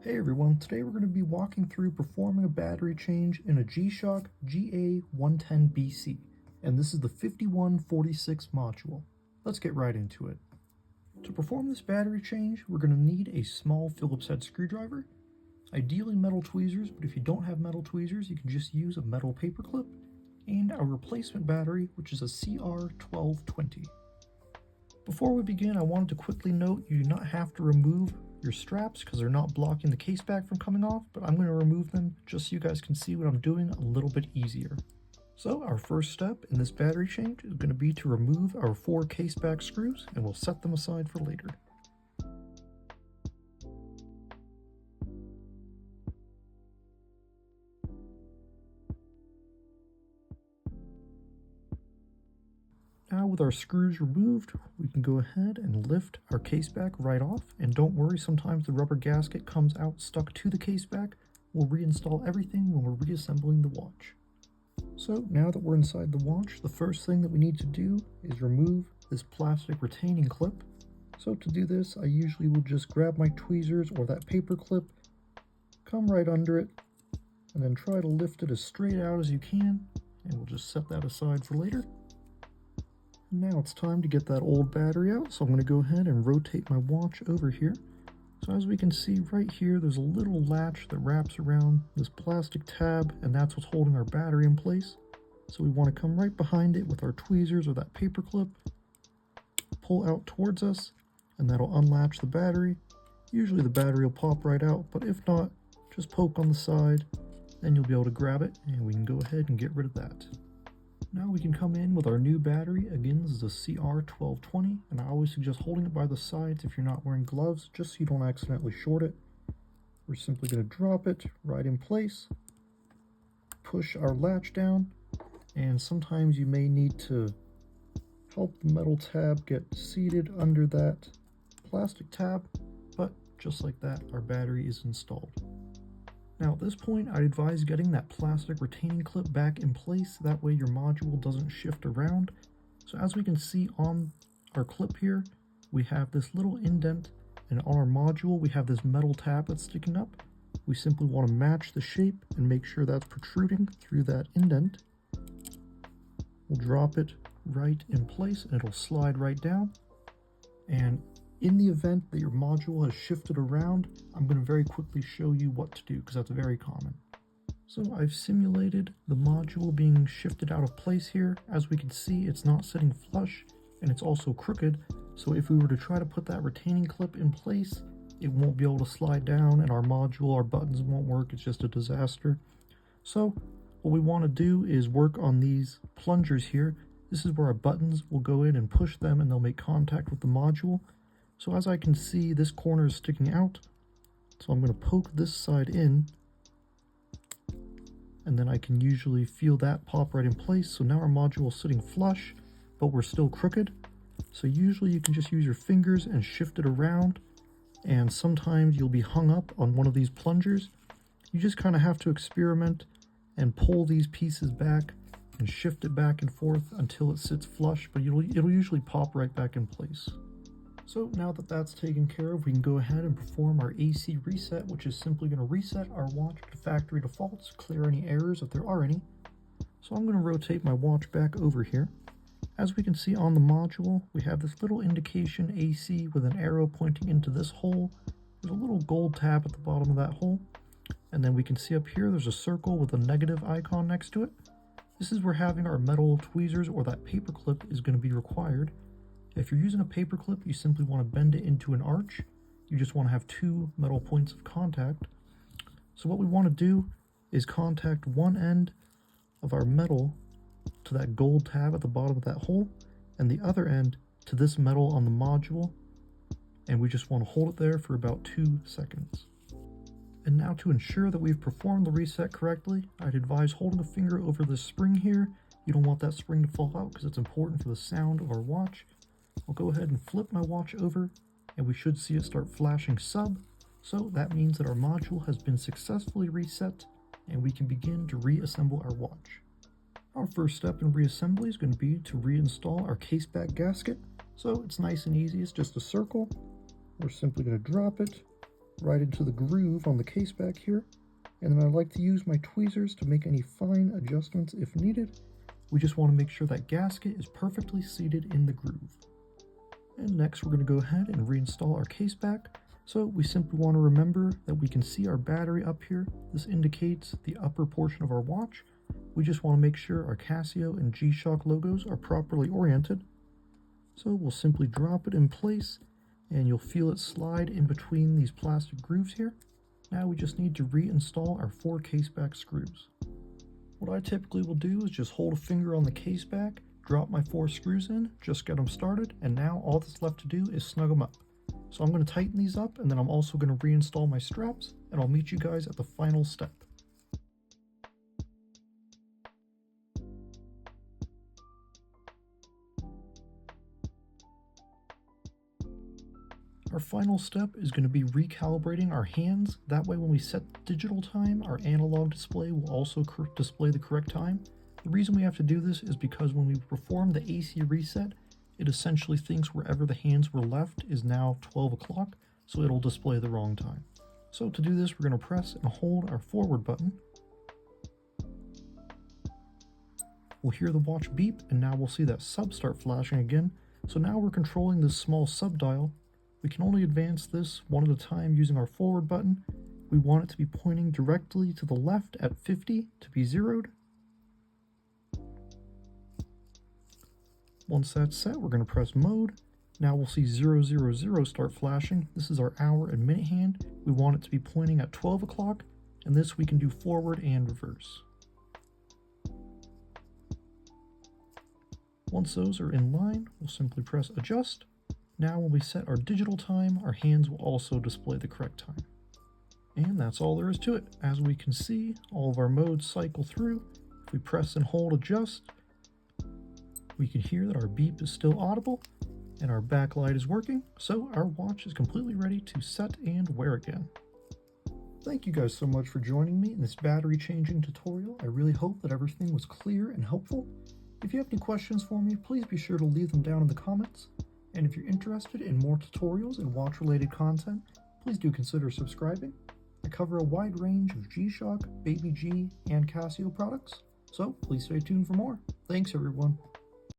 Hey everyone, today we're going to be walking through performing a battery change in a G Shock GA-110BC, and this is the 5146 module. Let's get right into it. To perform this battery change, we're going to need a small Phillips head screwdriver, ideally metal tweezers, but if you don't have metal tweezers, you can just use a metal paper clip, and our replacement battery, which is a CR1220. Before we begin, I wanted to quickly note you do not have to remove your straps because they're not blocking the case back from coming off, but I'm going to remove them just so you guys can see what I'm doing a little bit easier. So our first step in this battery change is going to be to remove our 4 case back screws, and we'll set them aside for later. Now with our screws removed, we can go ahead and lift our case back right off, and don't worry, sometimes the rubber gasket comes out stuck to the case back. We'll reinstall everything when we're reassembling the watch. So now that we're inside the watch, the first thing that we need to do is remove this plastic retaining clip. So to do this, I usually will just grab my tweezers or that paper clip, come right under it, and then try to lift it as straight out as you can, and we'll just set that aside for later. Now it's time to get that old battery out, so I'm going to go ahead and rotate my watch over here. So as we can see right here, there's a little latch that wraps around this plastic tab, and that's what's holding our battery in place. So we want to come right behind it with our tweezers or that paper clip, pull out towards us, and that'll unlatch the battery. Usually the battery will pop right out, but if not, just poke on the side, then you'll be able to grab it, and we can go ahead and get rid of that. Now we can come in with our new battery. Again, this is a CR1220, and I always suggest holding it by the sides if you're not wearing gloves, just so you don't accidentally short it. We're simply going to drop it right in place, push our latch down, and sometimes you may need to help the metal tab get seated under that plastic tab, but just like that, our battery is installed. Now at this point, I'd advise getting that plastic retaining clip back in place, that way your module doesn't shift around. So as we can see on our clip here, we have this little indent, and on our module we have this metal tab that's sticking up. We simply want to match the shape and make sure that's protruding through that indent. We'll drop it right in place and it'll slide right down. And in the event that your module has shifted around, I'm going to very quickly show you what to do because that's very common. So I've simulated the module being shifted out of place here. As we can see, it's not sitting flush and it's also crooked. So if we were to try to put that retaining clip in place, it won't be able to slide down and our module, our buttons won't work. It's just a disaster. So what we want to do is work on these plungers here. This is where our buttons will go in and push them and they'll make contact with the module. So as I can see, this corner is sticking out, so I'm going to poke this side in, and then I can usually feel that pop right in place. So now our module is sitting flush, but we're still crooked. So usually you can just use your fingers and shift it around, and sometimes you'll be hung up on one of these plungers. You just kind of have to experiment and pull these pieces back and shift it back and forth until it sits flush, but it'll usually pop right back in place. So now that that's taken care of, we can go ahead and perform our AC reset, which is simply going to reset our watch to factory defaults, clear any errors if there are any. So I'm going to rotate my watch back over here. As we can see on the module, we have this little indication AC with an arrow pointing into this hole. There's a little gold tab at the bottom of that hole. And then we can see up here there's a circle with a negative icon next to it. This is where having our metal tweezers or that paper clip is going to be required. If you're using a paper clip, you simply want to bend it into an arch. You just want to have 2 metal points of contact. So what we want to do is contact one end of our metal to that gold tab at the bottom of that hole, and the other end to this metal on the module, and we just want to hold it there for about 2 seconds. And now to ensure that we've performed the reset correctly, I'd advise holding a finger over this spring here. You don't want that spring to fall out because it's important for the sound of our watch. I'll go ahead and flip my watch over, and we should see it start flashing sub. So that means that our module has been successfully reset, and we can begin to reassemble our watch. Our first step in reassembly is going to be to reinstall our case back gasket. So it's nice and easy. It's just a circle. We're simply going to drop it, right into the groove on the case back here. And then I like to use my tweezers to make any fine adjustments if needed. We just want to make sure that gasket is perfectly seated in the groove. And next we're going to go ahead and reinstall our case back. So we simply want to remember that we can see our battery up here. This indicates the upper portion of our watch. We just want to make sure our Casio and G Shock logos are properly oriented. So we'll simply drop it in place and you'll feel it slide in between these plastic grooves here. Now we just need to reinstall our 4 case back screws. What I typically will do is just hold a finger on the case back, drop my 4 screws in, just get them started, and now all that's left to do is snug them up. So I'm going to tighten these up, and then I'm also going to reinstall my straps, and I'll meet you guys at the final step. Our final step is going to be recalibrating our hands. That way when we set digital time, our analog display will also display the correct time. The reason we have to do this is because when we perform the AC reset, it essentially thinks wherever the hands were left is now 12 o'clock, so it'll display the wrong time. So to do this, we're going to press and hold our forward button. We'll hear the watch beep, and now we'll see that sub start flashing again. So now we're controlling this small sub dial. We can only advance this one at a time using our forward button. We want it to be pointing directly to the left at 50 to be zeroed. Once that's set, we're going to press mode. Now we'll see 000 start flashing. This is our hour and minute hand. We want it to be pointing at 12 o'clock, and this we can do forward and reverse. Once those are in line, we'll simply press adjust. Now when we set our digital time, our hands will also display the correct time. And that's all there is to it. As we can see, all of our modes cycle through. If we press and hold adjust, we can hear that our beep is still audible and our backlight is working, so our watch is completely ready to set and wear again. Thank you guys so much for joining me in this battery changing tutorial. I really hope that everything was clear and helpful. If you have any questions for me, please be sure to leave them down in the comments. And if you're interested in more tutorials and watch related content, please do consider subscribing. I cover a wide range of G Shock, Baby G, and Casio products, so please stay tuned for more. Thanks everyone.